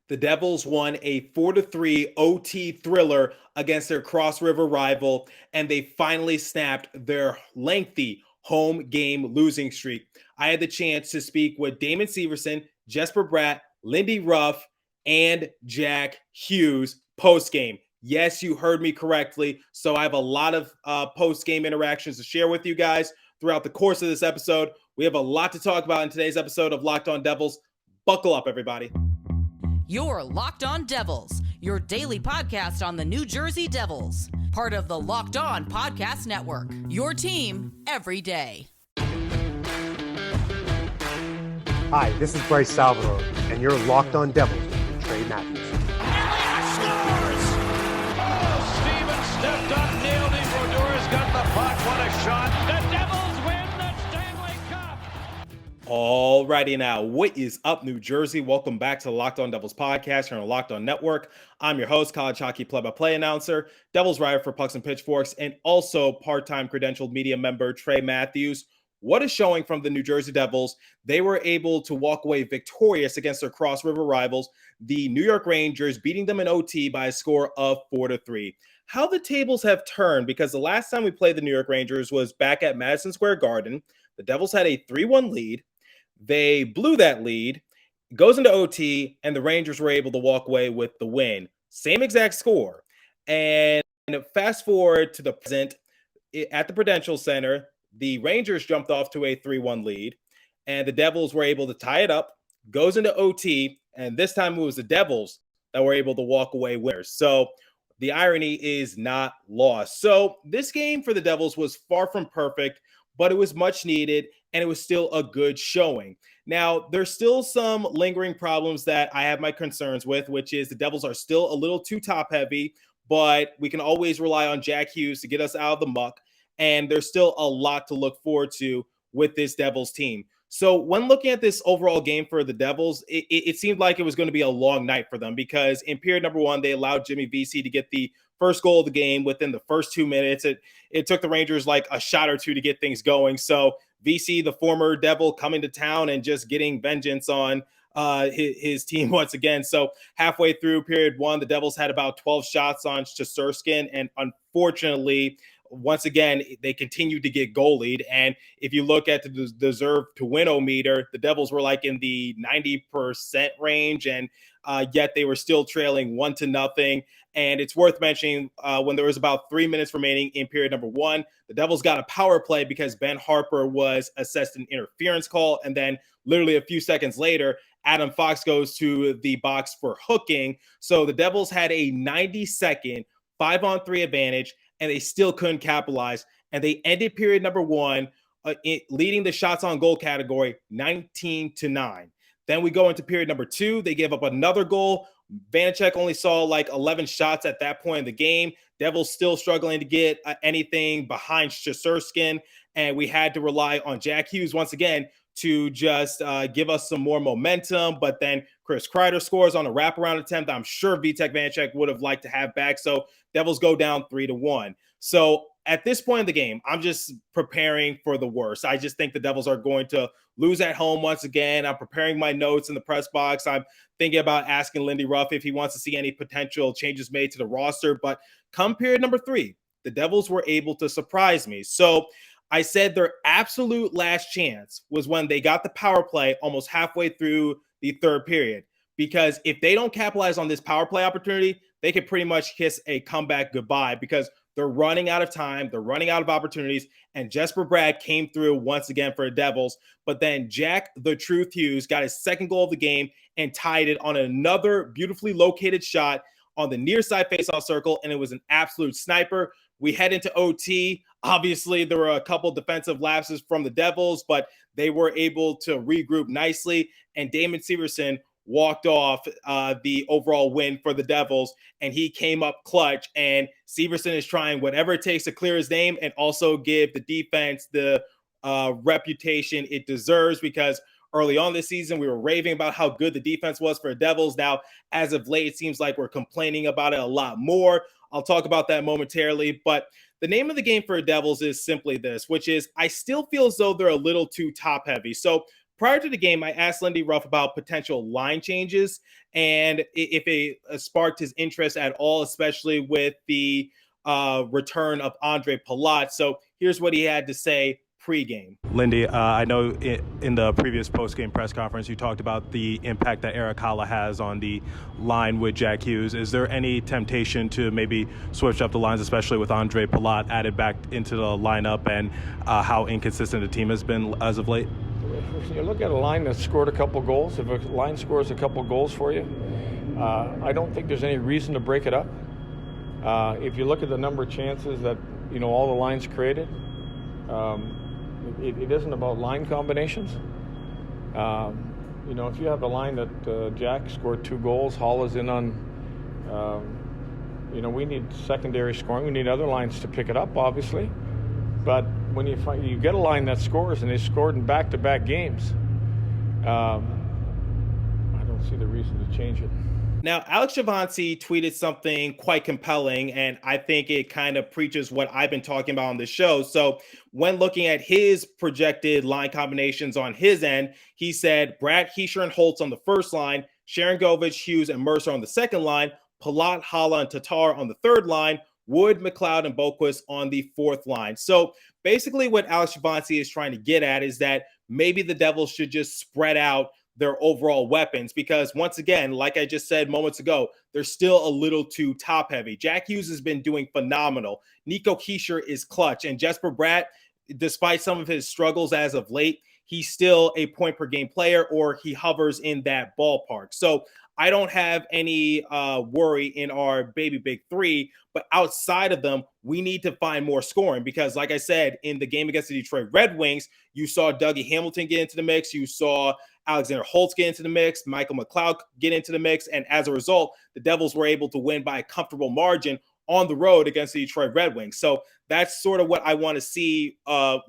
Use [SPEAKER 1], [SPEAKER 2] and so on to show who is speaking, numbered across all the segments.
[SPEAKER 1] The Devils won a 4-3 OT thriller against their Cross River rival, and they finally snapped their lengthy home game losing streak. I had the chance to speak with Damon Severson, Jesper Bratt, Lindy Ruff, and Jack Hughes post-game. Yes, you heard me correctly. So I have a lot of post-game interactions to share with you guys throughout the course of this episode. We have a lot to talk about in today's episode of Locked On Devils. Buckle up, everybody.
[SPEAKER 2] You're Locked On Devils, your daily podcast on the New Jersey Devils. Part of the Locked On Podcast Network, your team every day.
[SPEAKER 3] Hi, this is Bryce Salvador, and you're Locked On Devils with Trey Matthews.
[SPEAKER 4] Elliott scores! Oh, Stevens stepped up, nailed it. Brodor's got the puck. What a shot. The Devils win the Stanley Cup.
[SPEAKER 1] Alrighty now, what is up, New Jersey? Welcome back to the Locked On Devils podcast here on the Locked On Network. I'm your host, college hockey play-by-play announcer, Devils writer for Pucks and Pitchforks, and also part-time credentialed media member Trey Matthews. What a showing from the New Jersey Devils. They were able to walk away victorious against their Cross River rivals, the New York Rangers, beating them in OT by a score of 4-3. How the tables have turned, because the last time we played the New York Rangers was back at Madison Square Garden. The Devils had a 3-1 lead. They blew that lead, goes into OT, and the Rangers were able to walk away with the win. Same exact score. And fast forward to the present, at the Prudential Center, the Rangers jumped off to a 3-1 lead, and the Devils were able to tie it up, goes into OT, and this time it was the Devils that were able to walk away winners. So the irony is not lost. So this game for the Devils was far from perfect, but it was much needed, and it was still a good showing. Now, there's still some lingering problems that I have my concerns with, which is the Devils are still a little too top-heavy, but we can always rely on Jack Hughes to get us out of the muck. And there's still a lot to look forward to with this Devils team. So when looking at this overall game for the Devils, it seemed like it was going to be a long night for them, because in period number one, they allowed Jimmy Vesey to get the first goal of the game within the first 2 minutes. It took the Rangers like a shot or two to get things going. So Vesey, the former Devil, coming to town and just getting vengeance on his team once again. So halfway through period one, the Devils had about 12 shots on Shesterkin, and unfortunately, once again, they continued to get goalied. And if you look at the deserve to win-o-meter, the Devils were like in the 90% range, and yet they were still trailing 1-0. And it's worth mentioning when there was about 3 minutes remaining in period number one, the Devils got a power play because Ben Harper was assessed an interference call. And then literally a few seconds later, Adam Fox goes to the box for hooking. So the Devils had a 90-second 5-on-3 advantage, and they still couldn't capitalize. And they ended period number one, leading the shots on goal category 19-9. Then we go into period number two. They gave up another goal. Vanacek only saw like 11 shots at that point in the game. Devils still struggling to get anything behind Shesterkin. And we had to rely on Jack Hughes once again to just give us some more momentum. But then Chris Kreider scores on a wraparound attempt I'm sure Vitek Vanacek would have liked to have back. So Devils go down 3-1. So at this point in the game, I'm just preparing for the worst. I just think the Devils are going to lose at home once again. I'm preparing my notes in the press box. I'm thinking about asking Lindy Ruff if he wants to see any potential changes made to the roster. But come period number three, the Devils were able to surprise me. So I said their absolute last chance was when they got the power play almost halfway through the third period. Because if they don't capitalize on this power play opportunity, they could pretty much kiss a comeback goodbye, because they're running out of time. They're running out of opportunities. And Jesper Bratt came through once again for the Devils. But then Jack the Truth Hughes got his second goal of the game and tied it on another beautifully located shot on the near side faceoff circle. And it was an absolute sniper. We head into OT. Obviously, there were a couple defensive lapses from the Devils, but they were able to regroup nicely. And Damon Severson walked off the overall win for the Devils, and he came up clutch. And Severson is trying whatever it takes to clear his name and also give the defense the reputation it deserves, because early on this season, we were raving about how good the defense was for the Devils. Now, as of late, it seems like we're complaining about it a lot more. I'll talk about that momentarily, but the name of the game for the Devils is simply this, which is I still feel as though they're a little too top heavy. So prior to the game, I asked Lindy Ruff about potential line changes and if it sparked his interest at all, especially with the return of Andre Palat. So here's what he had to say pregame.
[SPEAKER 5] Lindy, I know in the previous postgame press conference, you talked about the impact that Erik Haula has on the line with Jack Hughes. Is there any temptation to maybe switch up the lines, especially with Andre Palat added back into the lineup and how inconsistent the team has been as of late?
[SPEAKER 6] If you look at a line that scored a couple goals, if a line scores a couple goals for you, I don't think there's any reason to break it up. If you look at the number of chances that, all the lines created, it isn't about line combinations. If you have a line that Jack scored 2 goals, Hall is in on, we need secondary scoring. We need other lines to pick it up, obviously. But when you get a line that scores, and they scored in back-to-back games, I don't see the reason to change it.
[SPEAKER 1] Now, Alex Chavancy tweeted something quite compelling, and I think it kind of preaches what I've been talking about on the show. So when looking at his projected line combinations on his end, he said Bratt, Hischier, and Holtz on the first line, Sharangovich, Hughes, and Mercer on the second line, Palat, Haula, and Tatar on the third line, Wood, McLeod, and Boquist on the fourth line. So basically what Alex Chavancy is trying to get at is that maybe the Devils should just spread out their overall weapons, because once again, like I just said moments ago, they're still a little too top heavy. Jack Hughes has been doing phenomenal. Nico Hischier is clutch, and Jesper Bratt, despite some of his struggles as of late, he's still a point per game player, or he hovers in that ballpark. So I don't have any worry in our baby big three, but outside of them, we need to find more scoring, because like I said, in the game against the Detroit Red Wings, you saw Dougie Hamilton get into the mix. You saw Alexander Holtz get into the mix, Michael McLeod get into the mix. And as a result, the Devils were able to win by a comfortable margin on the road against the Detroit Red Wings. So that's sort of what I want to see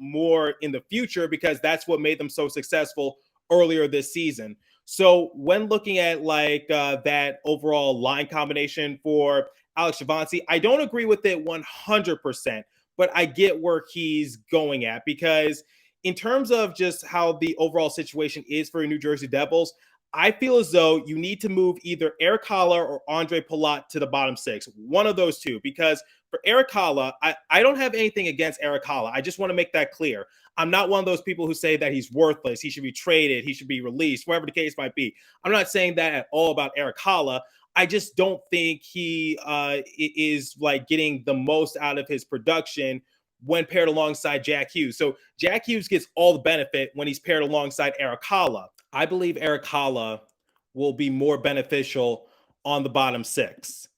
[SPEAKER 1] more in the future, because that's what made them so successful earlier this season. So when looking at that overall line combination for Alex Chavancy, I don't agree with it 100%, but I get where he's going at, because in terms of just how the overall situation is for New Jersey Devils, I feel as though you need to move either Erik Haula or Andre Palat to the bottom 6, one of those two, because for Erik Haula, I don't have anything against Erik Haula. I just want to make that clear. I'm not one of those people who say that he's worthless, he should be traded, he should be released, whatever the case might be. I'm not saying that at all about Erik Haula. I just don't think he is getting the most out of his production when paired alongside Jack Hughes. So Jack Hughes gets all the benefit when he's paired alongside Erik Haula. I believe Erik Haula will be more beneficial on the bottom 6.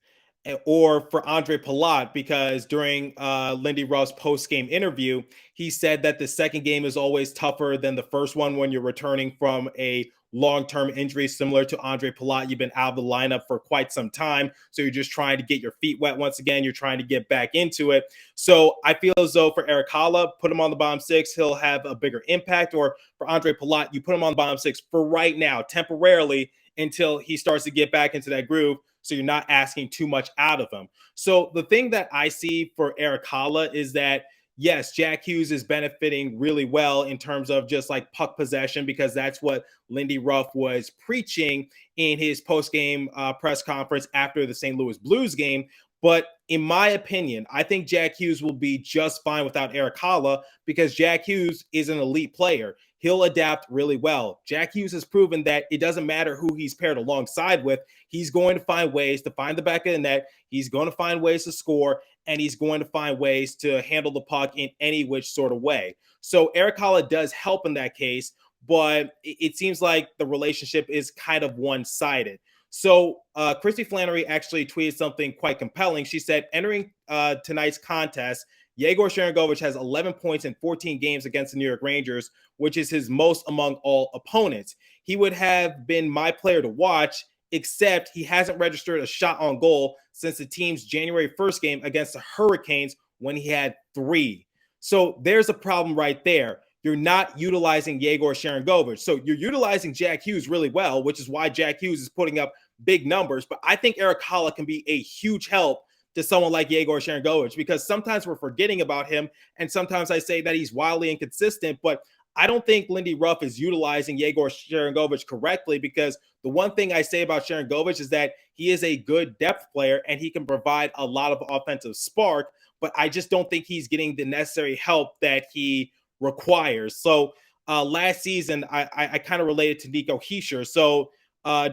[SPEAKER 1] Or for Andre Palat, because during Lindy Ruff's post-game interview, he said that the second game is always tougher than the first one when you're returning from a long-term injury, similar to Andre Palat. You've been out of the lineup for quite some time, so you're just trying to get your feet wet once again. You're trying to get back into it. So I feel as though for Erik Haula, put him on the bottom 6, he'll have a bigger impact. Or for Andre Palat, you put him on the bottom 6 for right now, temporarily, until he starts to get back into that groove, so you're not asking too much out of him. So the thing that I see for Erik Haula is that, yes, Jack Hughes is benefiting really well in terms of just puck possession, because that's what Lindy Ruff was preaching in his post-game press conference after the St. Louis Blues game. But in my opinion, I think Jack Hughes will be just fine without Erik Haula, because Jack Hughes is an elite player. He'll adapt really well. Jack Hughes has proven that it doesn't matter who he's paired alongside with. He's going to find ways to find the back of the net. He's going to find ways to score, and he's going to find ways to handle the puck in any which sort of way. So Erik Haula does help in that case, but it seems like the relationship is kind of one-sided. So Christy Flannery actually tweeted something quite compelling. She said, entering tonight's contest, Yegor Sharangovich has 11 points in 14 games against the New York Rangers, which is his most among all opponents. He would have been my player to watch, except he hasn't registered a shot on goal since the team's January 1st game against the Hurricanes, when he had 3. So there's a problem right there. You're not utilizing Yegor Sharangovich. So you're utilizing Jack Hughes really well, which is why Jack Hughes is putting up big numbers. But I think Erik Haula can be a huge help to someone like Yegor Sharangovich, because sometimes we're forgetting about him, and sometimes I say that he's wildly inconsistent, but I don't think Lindy Ruff is utilizing Yegor Sharangovich correctly, because the one thing I say about Sharangovich is that he is a good depth player and he can provide a lot of offensive spark, but I just don't think he's getting the necessary help that he requires. So last season, I kind of related to Nico Hischier. So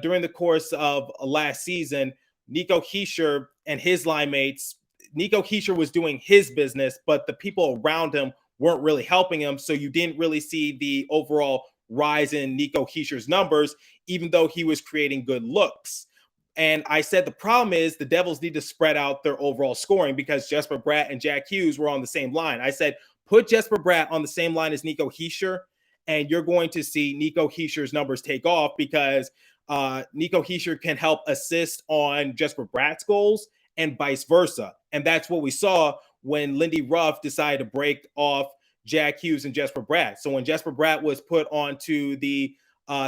[SPEAKER 1] during the course of last season, Nico Hischier and his line mates, Nico Hischier was doing his business, but the people around him weren't really helping him. So you didn't really see the overall rise in Nico Hischier's numbers, even though he was creating good looks. And I said the problem is the Devils need to spread out their overall scoring, because Jesper Bratt and Jack Hughes were on the same line. I said, put Jesper Bratt on the same line as Nico Hischier, and you're going to see Nico Hischier's numbers take off, because Nico Hischier can help assist on Jesper Bratt's goals and vice versa. And that's what we saw when Lindy Ruff decided to break off Jack Hughes and Jesper Bratt. So when Jesper Bratt was put onto the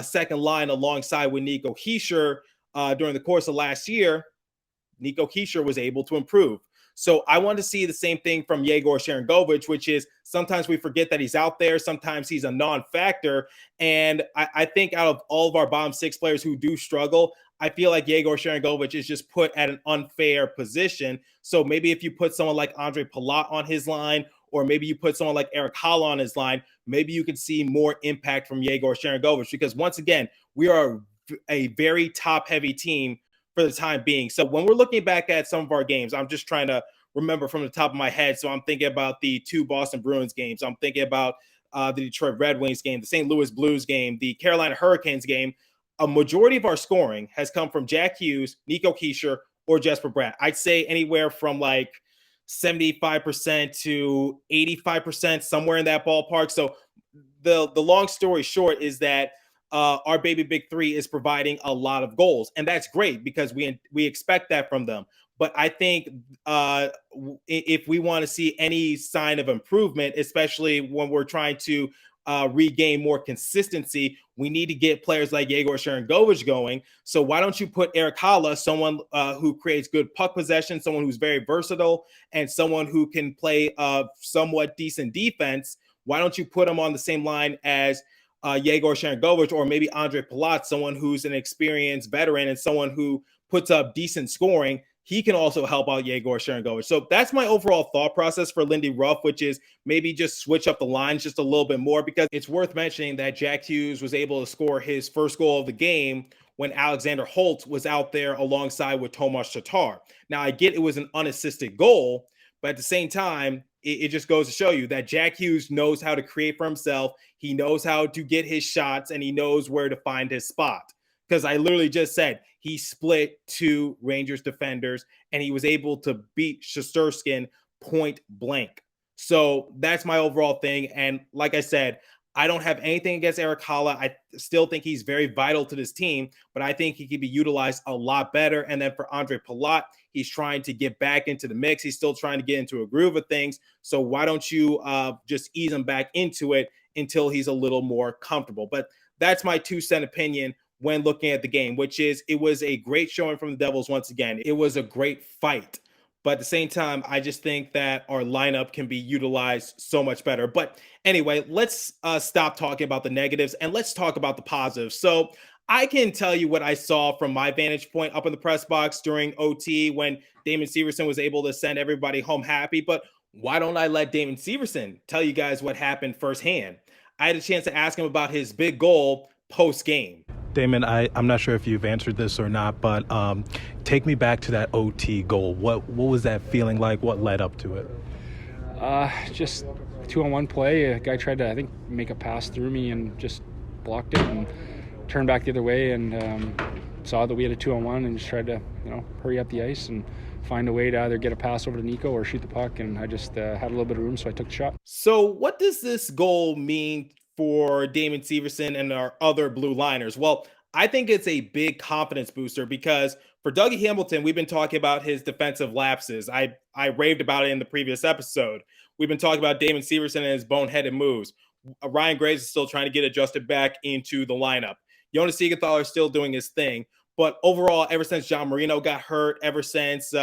[SPEAKER 1] second line alongside with Nico Hischier during the course of last year, Nico Hischier was able to improve. So I want to see the same thing from Yegor Sharangovich, which is sometimes we forget that he's out there. Sometimes he's a non-factor. And I think out of all of our bottom six players who do struggle, I feel like Yegor Sharangovich is just put at an unfair position. So maybe if you put someone like Andre Palat on his line, or maybe you put someone like Erik Haula on his line, maybe you can see more impact from Yegor Sharangovich, because once again, we are a very top-heavy team for the time being. So when we're looking back at some of our games, I'm just trying to remember from the top of my head. So I'm thinking about the 2 Boston Bruins games. I'm thinking about the Detroit Red Wings game, the St. Louis Blues game, the Carolina Hurricanes game. A majority of our scoring has come from Jack Hughes, Nico Hischier, or Jesper Bratt. I'd say anywhere from like 75% to 85%, somewhere in that ballpark. So the long story short is that our baby big three is providing a lot of goals, and that's great because we expect that from them. But I think if we want to see any sign of improvement, especially when we're trying to regain more consistency, we need to get players like Yegor Sharangovich going. So why don't you put Erik Haula, someone who creates good puck possession, someone who's very versatile, and someone who can play somewhat decent defense? Why don't you put him on the same line as Yegor Sharangovich, or maybe Andre Palat, someone who's an experienced veteran and someone who puts up decent scoring? He can also help out Yegor Sharangovich. So that's my overall thought process for Lindy Ruff, which is maybe just switch up the lines just a little bit more, because it's worth mentioning that Jack Hughes was able to score his first goal of the game when Alexander Holtz was out there alongside with Tomas Tatar. Now, I get it was an unassisted goal, but at the same time, it just goes to show you that Jack Hughes knows how to create for himself. He knows how to get his shots, and he knows where to find his spot. Because I literally just said he split 2 Rangers defenders and he was able to beat Shesterkin point blank. So that's my overall thing. And like I said, I don't have anything against Erik Haula. I still think he's very vital to this team, but I think he could be utilized a lot better. And then for Andre Palat, he's trying to get back into the mix. He's still trying to get into a groove of things. So why don't you just ease him back into it until he's a little more comfortable? But that's my 2-cent opinion when looking at the game, which is it was a great showing from the Devils once again. It was a great fight. But at the same time, I just think that our lineup can be utilized so much better. But anyway, let's stop talking about the negatives and let's talk about the positives. So I can tell you what I saw from my vantage point up in the press box during OT when Damon Severson was able to send everybody home happy. But why don't I let Damon Severson tell you guys what happened firsthand? I had a chance to ask him about his big goal post-game.
[SPEAKER 5] Damon, I'm not sure if you've answered this or not, but take me back to that OT goal. What was that feeling like? What led up to it?
[SPEAKER 7] Just 2-on-1 play. A guy tried to, I think, make a pass through me and just blocked it and turned back the other way and saw that we had a 2-on-1 and just tried to, hurry up the ice and find a way to either get a pass over to Nico or shoot the puck. And I just had a little bit of room, so I took the shot.
[SPEAKER 1] So what does this goal mean for Damon Severson and our other blue liners? Well, I think it's a big confidence booster because for Dougie Hamilton, we've been talking about his defensive lapses. I raved about it in the previous episode. We've been talking about Damon Severson and his boneheaded moves. Ryan Graves is still trying to get adjusted back into the lineup. Jonas Siegenthaler is still doing his thing. But overall, ever since John Marino got hurt, ever since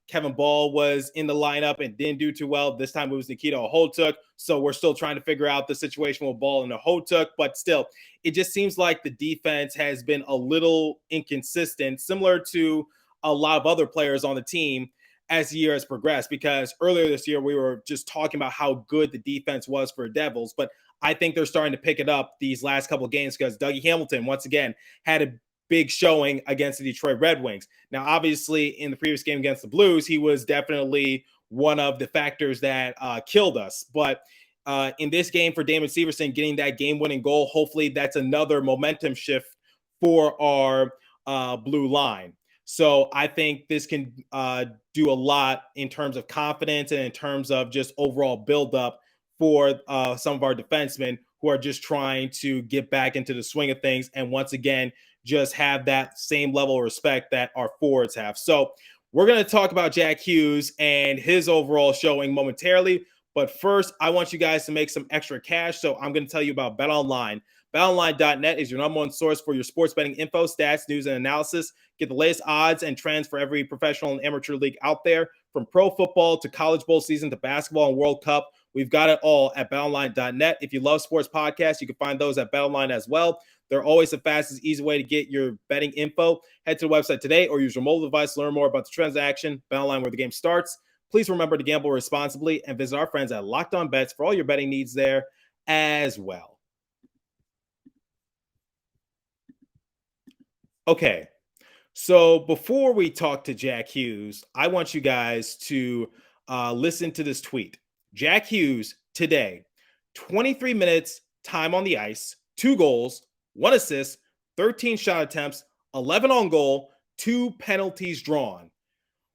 [SPEAKER 1] Kevin Ball was in the lineup and didn't do too well. This time it was Nikita Ohotuk. So we're still trying to figure out the situation with Ball and Ohotuk. But still, it just seems like the defense has been a little inconsistent, similar to a lot of other players on the team as the year has progressed. Because earlier this year, we were just talking about how good the defense was for Devils. But I think they're starting to pick it up these last couple of games because Dougie Hamilton, once again, had a big showing against the Detroit Red Wings. Now, obviously, in the previous game against the Blues, he was definitely one of the factors that killed us. But in this game for Damon Severson, getting that game-winning goal, hopefully that's another momentum shift for our blue line. So I think this can do a lot in terms of confidence and in terms of just overall buildup for some of our defensemen who are just trying to get back into the swing of things. And once again, just have that same level of respect that our forwards have. So we're going to talk about Jack Hughes and his overall showing momentarily. But first, I want you guys to make some extra cash. So I'm going to tell you about BetOnline. BetOnline.net is your number one source for your sports betting info, stats, news, and analysis. Get the latest odds and trends for every professional and amateur league out there. From pro football to college bowl season to basketball and World Cup, we've got it all at BetOnline.net. If you love sports podcasts, you can find those at BetOnline as well. They're always the fastest, easy way to get your betting info. Head to the website today or use your mobile device to learn more about the transaction. BetOnline, where the game starts. Please remember to gamble responsibly and visit our friends at Locked On Bets for all your betting needs there as well. Okay, so before we talk to Jack Hughes, I want you guys to listen to this tweet. Jack Hughes today, 23 minutes, time on the ice, 2 goals, 1 assist, 13 shot attempts, 11 on goal, 2 penalties drawn.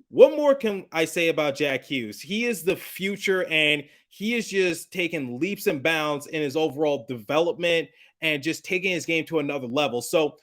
[SPEAKER 1] What more can I say about Jack Hughes? He is the future, and he is just taking leaps and bounds in his overall development and just taking his game to another level. So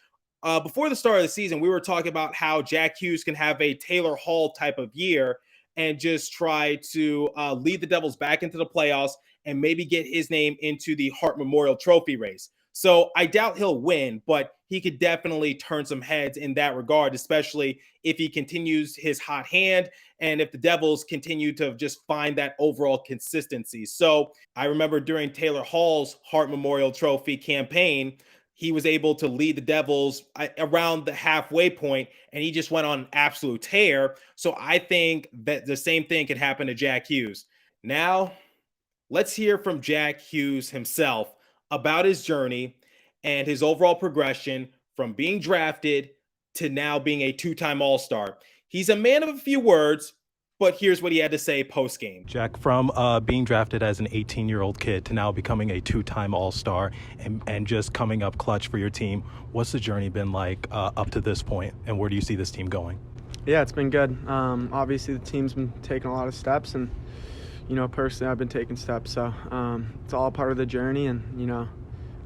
[SPEAKER 1] before the start of the season, we were talking about how Jack Hughes can have a Taylor Hall type of year and just try to lead the Devils back into the playoffs and maybe get his name into the Hart Memorial Trophy race. So I doubt he'll win, but he could definitely turn some heads in that regard, especially if he continues his hot hand and if the Devils continue to just find that overall consistency. So I remember during Taylor Hall's Hart Memorial Trophy campaign, he was able to lead the Devils around the halfway point, and he just went on an absolute tear. So I think that the same thing could happen to Jack Hughes. Now, let's hear from Jack Hughes himself about his journey and his overall progression from being drafted to now being a 2-time All-Star. He's a man of a few words, but here's what he had to say post-game.
[SPEAKER 5] Jack, from being drafted as an 18-year-old kid to now becoming a 2-time All-Star and just coming up clutch for your team, what's the journey been like up to this point, and where do you see this team going?
[SPEAKER 8] Yeah, it's been good. Obviously, the team's been taking a lot of steps, and, personally, I've been taking steps. So it's all part of the journey, and,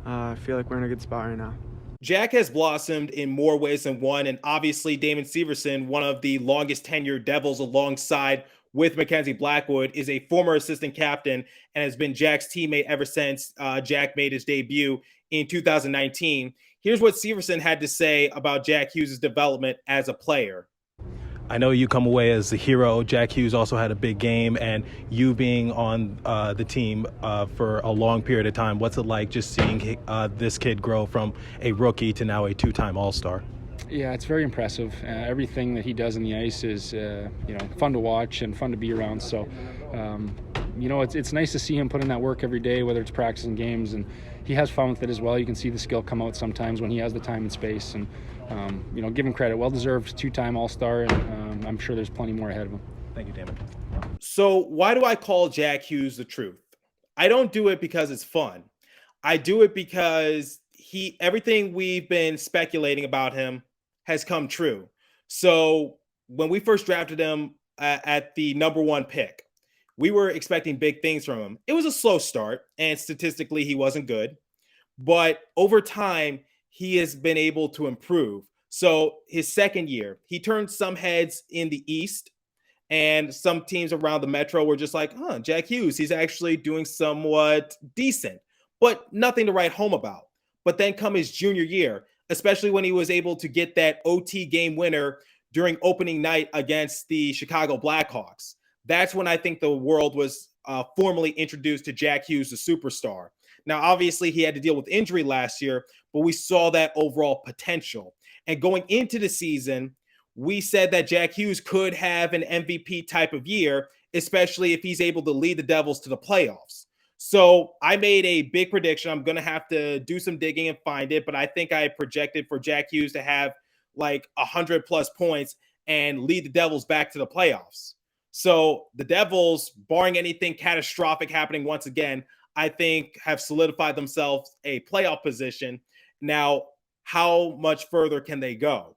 [SPEAKER 8] I feel like we're in a good spot right now.
[SPEAKER 1] Jack has blossomed in more ways than one, and obviously Damon Severson, one of the longest tenured Devils alongside with Mackenzie Blackwood, is a former assistant captain and has been Jack's teammate ever since Jack made his debut in 2019. Here's what Severson had to say about Jack Hughes' development as a player.
[SPEAKER 5] I know you come away as a hero. Jack Hughes also had a big game, and you being on the team for a long period of time, what's it like just seeing this kid grow from a rookie to now a 2-time All-Star?
[SPEAKER 7] Yeah, it's very impressive. Everything that he does on the ice is, fun to watch and fun to be around. So, it's nice to see him put in that work every day, whether it's practicing games, and he has fun with it as well. You can see the skill come out sometimes when he has the time and space, and give him credit. Well-deserved 2-time All-Star, and I'm sure there's plenty more ahead of him.
[SPEAKER 5] Thank you, Damon.
[SPEAKER 1] So why do I call Jack Hughes the truth? I don't do it because it's fun. I do it because everything we've been speculating about him has come true. So when we first drafted him at the number 1 pick, we were expecting big things from him. It was a slow start, and statistically he wasn't good. But over time, he has been able to improve. So his second year, he turned some heads in the East, and some teams around the Metro were just like, Jack Hughes, he's actually doing somewhat decent, but nothing to write home about. But then come his junior year, especially when he was able to get that OT game winner during opening night against the Chicago Blackhawks. That's when I think the world was formally introduced to Jack Hughes, the superstar. Now, obviously, he had to deal with injury last year, but we saw that overall potential. And going into the season, we said that Jack Hughes could have an MVP type of year, especially if he's able to lead the Devils to the playoffs. So I made a big prediction. I'm going to have to do some digging and find it, but I think I projected for Jack Hughes to have like 100 plus points and lead the Devils back to the playoffs. So the Devils, barring anything catastrophic happening once again, I think have solidified themselves a playoff position. Now, how much further can they go?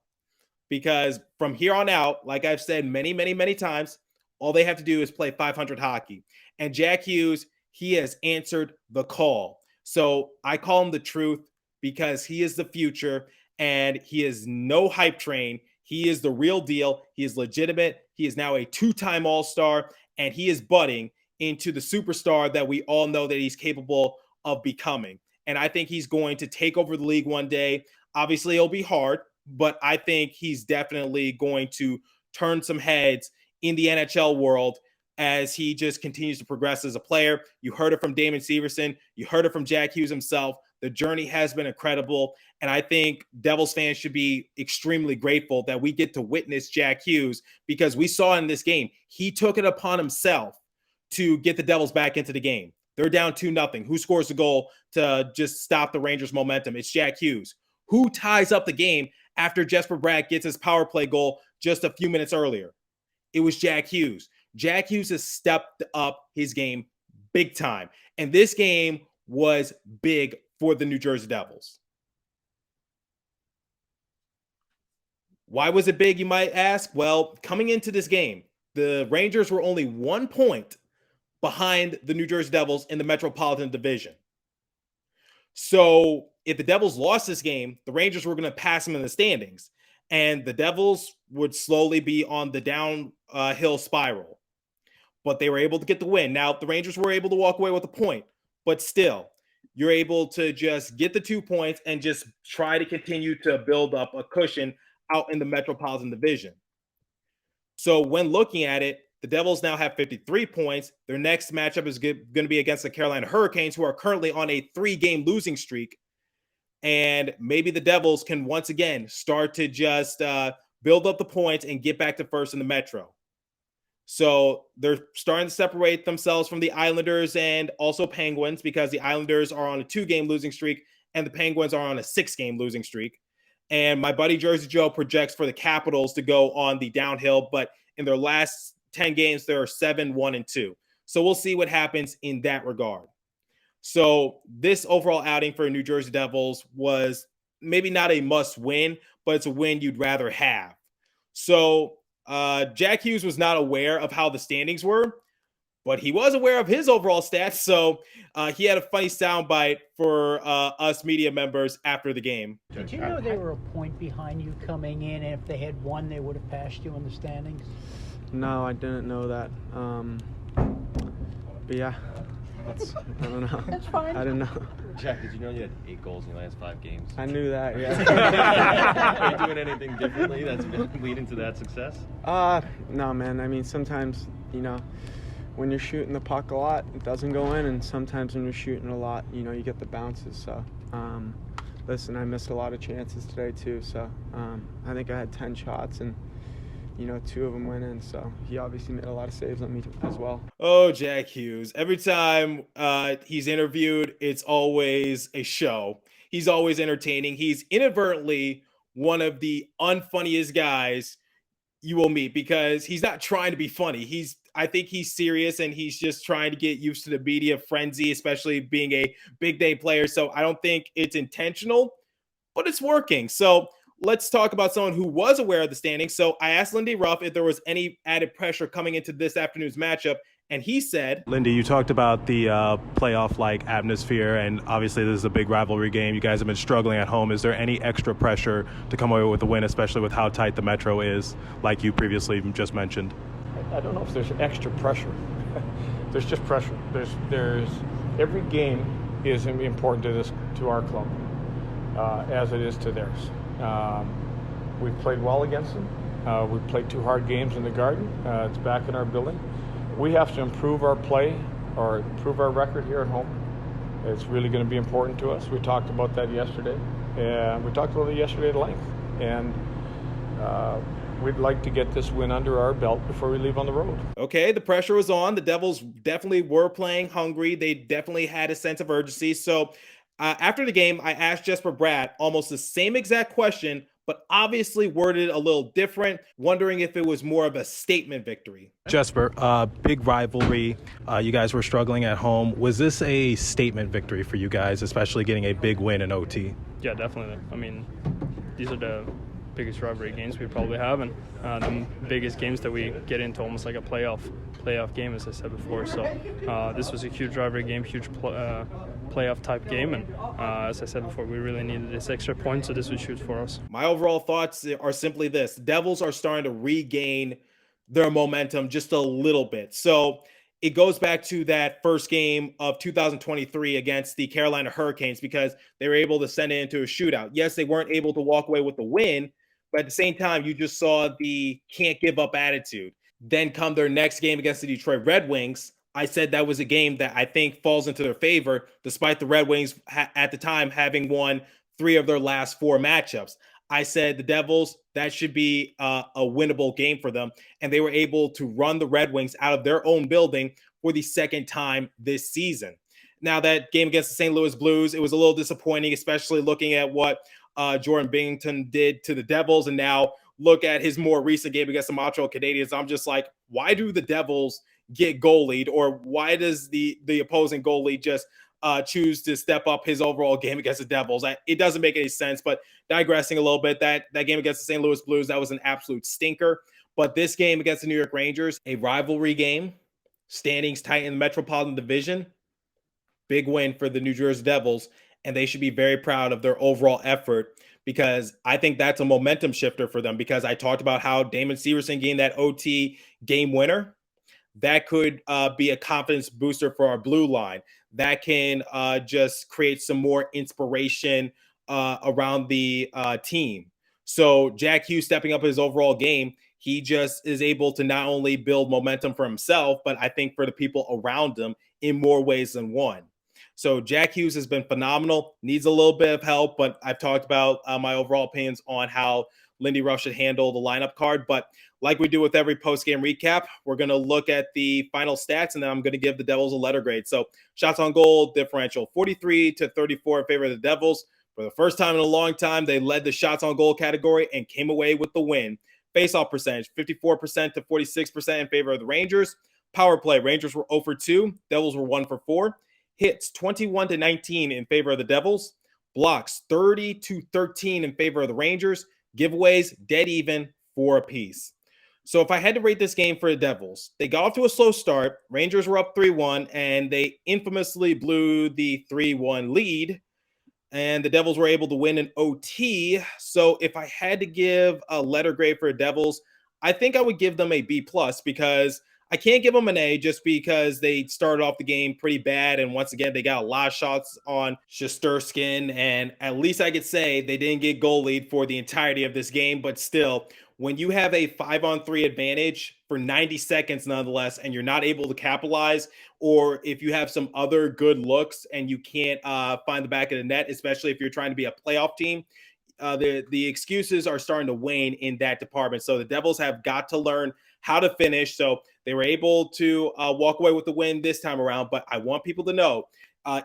[SPEAKER 1] Because from here on out, like I've said many, many, many times, all they have to do is play 500 hockey. And Jack Hughes, he has answered the call. So I call him the truth because he is the future and he is no hype train. He is the real deal. He is legitimate. He is now a 2-time All-Star, and he is budding into the superstar that we all know that he's capable of becoming. And I think he's going to take over the league one day. Obviously, it'll be hard, but I think he's definitely going to turn some heads in the NHL world as he just continues to progress as a player. You heard it from Damon Severson. You heard it from Jack Hughes himself. The journey has been incredible, and I think Devils fans should be extremely grateful that we get to witness Jack Hughes, because we saw in this game, he took it upon himself to get the Devils back into the game. They're down 2-0. Who scores the goal to just stop the Rangers' momentum? It's Jack Hughes. Who ties up the game after Jesper Bratt gets his power play goal just a few minutes earlier? It was Jack Hughes. Jack Hughes has stepped up his game big time. And this game was big for the New Jersey Devils. Why was it big, you might ask? Well, coming into this game, the Rangers were only 1 point behind the New Jersey Devils in the Metropolitan Division. So if the Devils lost this game, the Rangers were going to pass them in the standings, and the Devils would slowly be on the downhill spiral. But they were able to get the win. Now, the Rangers were able to walk away with a point, but still, you're able to just get the 2 points and just try to continue to build up a cushion out in the Metropolitan Division. So when looking at it, the Devils now have 53 points. Their next matchup is going to be against the Carolina Hurricanes, who are currently on a 3-game losing streak. And maybe the Devils can once again start to just build up the points and get back to first in the Metro. So they're starting to separate themselves from the Islanders and also Penguins, because the Islanders are on a 2-game losing streak and the Penguins are on a 6-game losing streak. And my buddy Jersey Joe projects for the Capitals to go on the downhill, but in their last 10 games, they're 7-1-2. So we'll see what happens in that regard. So this overall outing for New Jersey Devils was maybe not a must win, but it's a win you'd rather have. So Jack Hughes was not aware of how the standings were, but he was aware of his overall stats. So he had a funny soundbite for us media members after the game.
[SPEAKER 9] Did you know they were a point behind you coming in, and if they had won, they would have passed you in the standings?
[SPEAKER 8] No, I didn't know that. But yeah, I don't know.
[SPEAKER 9] That's fine.
[SPEAKER 8] I didn't know.
[SPEAKER 10] Jack, did you know you had 8 goals in your last 5 games?
[SPEAKER 8] I knew that, yeah.
[SPEAKER 10] Are you doing anything differently that's been leading to that success?
[SPEAKER 8] No, man. I mean, sometimes, when you're shooting the puck a lot, it doesn't go in, and sometimes when you're shooting a lot, you get the bounces. So, listen, I missed a lot of chances today too. So, I think I had 10 shots, and 2 of them went in. So he obviously made a lot of saves on me as well.
[SPEAKER 1] Oh, Jack Hughes. Every time he's interviewed, it's always a show. He's always entertaining. He's inadvertently one of the unfunniest guys you will meet, because he's not trying to be funny. I think he's serious, and he's just trying to get used to the media frenzy, especially being a big day player. So I don't think it's intentional, but it's working. So let's talk about someone who was aware of the standings. So I asked Lindy Ruff if there was any added pressure coming into this afternoon's matchup, and he said,
[SPEAKER 5] Lindy, you talked about the playoff-like atmosphere, and obviously this is a big rivalry game. You guys have been struggling at home. Is there any extra pressure to come away with a win, especially with how tight the Metro is, like you previously just mentioned?
[SPEAKER 6] I don't know if there's extra pressure. There's just pressure. There's every game is important to our club, as it is to theirs. We've played well against them. We played 2 hard games in the Garden. It's back in our building. We have to improve our play or improve our record here at home. It's really going to be important to us. We talked about that yesterday. We talked about it yesterday at length. And we'd like to get this win under our belt before we leave on the road.
[SPEAKER 1] Okay, the pressure was on. The Devils definitely were playing hungry. They definitely had a sense of urgency. So after the game, I asked Jesper Bratt almost the same exact question, but obviously worded a little different, wondering if it was more of a statement victory.
[SPEAKER 5] Jesper, big rivalry. You guys were struggling at home. Was this a statement victory for you guys, especially getting a big win in OT?
[SPEAKER 11] Yeah, definitely. I mean, these are the biggest rivalry games we probably have, and the biggest games that we get into, almost like a playoff game, as I said before. So this was a huge rivalry game, huge playoff type game, and as I said before, we really needed this extra point, so this was huge for us.
[SPEAKER 1] My overall thoughts are simply this: the Devils are starting to regain their momentum just a little bit. So it goes back to that first game of 2023 against the Carolina Hurricanes, because they were able to send it into a shootout. Yes, they weren't able to walk away with the win, but at the same time, you just saw the can't give up attitude. Then come their next game against the Detroit Red Wings. I said that was a game that I think falls into their favor, despite the Red Wings at the time having won 3 of their last 4 matchups. I said the Devils, that should be a winnable game for them. And they were able to run the Red Wings out of their own building for the second time this season. Now, that game against the St. Louis Blues, it was a little disappointing, especially looking at what Jordan Binnington did to the Devils. And now look at his more recent game against the Montreal Canadiens. I'm just like, why do the Devils get goalied, or why does the opposing goalie just choose to step up his overall game against the Devils? It doesn't make any sense. But digressing a little bit, that game against the St. Louis Blues, that was an absolute stinker. But this game against the New York Rangers, a rivalry game, standings tight in the Metropolitan Division, big win for the New Jersey Devils, and they should be very proud of their overall effort, because I think that's a momentum shifter for them. Because I talked about how Damon Severson getting that OT game winner, that could be a confidence booster for our blue line. That can just create some more inspiration around the team. So Jack Hughes stepping up his overall game, he just is able to not only build momentum for himself, but I think for the people around him in more ways than one. So Jack Hughes has been phenomenal, needs a little bit of help, but I've talked about my overall opinions on how Lindy Ruff should handle the lineup card. But like we do with every post-game recap, we're going to look at the final stats, and then I'm going to give the Devils a letter grade. So shots on goal differential 43-34 in favor of the Devils. For the first time in a long time, they led the shots on goal category and came away with the win. Face-off percentage 54% to 46% in favor of the Rangers. Power play, Rangers were 0 for 2, Devils were 1 for 4. Hits 21-19 in favor of the Devils. Blocks 30-13 in favor of the Rangers. Giveaways dead even, 4 apiece. So if I had to rate this game for the Devils, they got off to a slow start. Rangers were up 3-1, and they infamously blew the 3-1 lead. And the Devils were able to win in OT. So if I had to give a letter grade for the Devils, I think I would give them a B+, because I can't give them an A just because they started off the game pretty bad. And once again, they got a lot of shots on Shesterkin. And at least I could say they didn't get goalied for the entirety of this game. But still, when you have a 5-on-3 advantage for 90 seconds nonetheless, and you're not able to capitalize, or if you have some other good looks and you can't find the back of the net, especially if you're trying to be a playoff team, the excuses are starting to wane in that department. So the Devils have got to learn how to finish. So they were able to walk away with the win this time around. But I want people to know,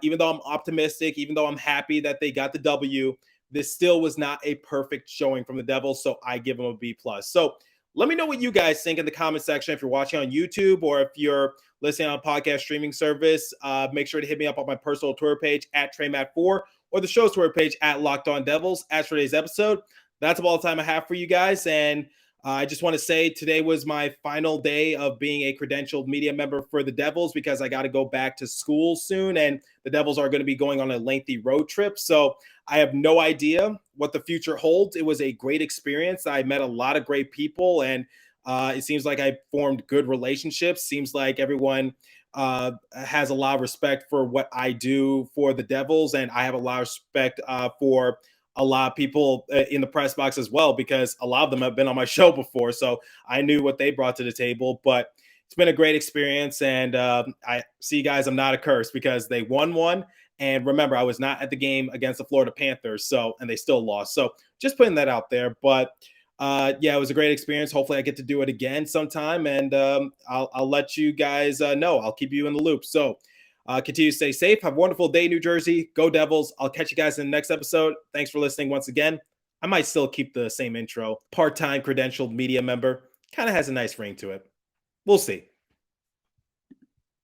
[SPEAKER 1] even though I'm optimistic, even though I'm happy that they got the W, this still was not a perfect showing from the Devils. So I give them a B+. So let me know what you guys think in the comment section. If you're watching on YouTube or if you're listening on a podcast streaming service, make sure to hit me up on my personal Twitter page at TreyMatt4 or the show's Twitter page at Locked On Devils. As for today's episode, that's all the time I have for you guys. And I just want to say today was my final day of being a credentialed media member for the Devils, because I got to go back to school soon, and the Devils are going to be going on a lengthy road trip. So I have no idea what the future holds. It was a great experience. I met a lot of great people, and it seems like I formed good relationships. Seems like everyone has a lot of respect for what I do for the Devils, and I have a lot of respect for a lot of people in the press box as well, because a lot of them have been on my show before. So I knew what they brought to the table, but it's been a great experience. And I see, guys, I'm not a curse because they won one. And remember, I was not at the game against the Florida Panthers, and they still lost. So just putting that out there. But yeah, it was a great experience. Hopefully I get to do it again sometime. And I'll let you guys know. I'll keep you in the loop. So continue to stay safe. Have a wonderful day, New Jersey. Go Devils. I'll catch you guys in the next episode. Thanks for listening once again. I might still keep the same intro. Part-time credentialed media member. Kind of has a nice ring to it. We'll see.